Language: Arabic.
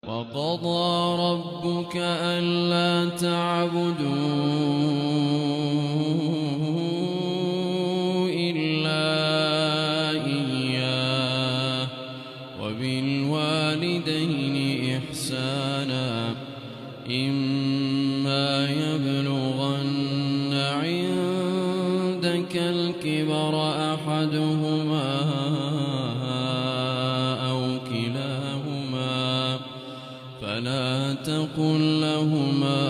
وقضى ربك ألا تعبدوا إلا إياه وبالوالدين إحسانا إما يبلغن عندك الكبر أحدهما أو كلاهما فلا تقل لهما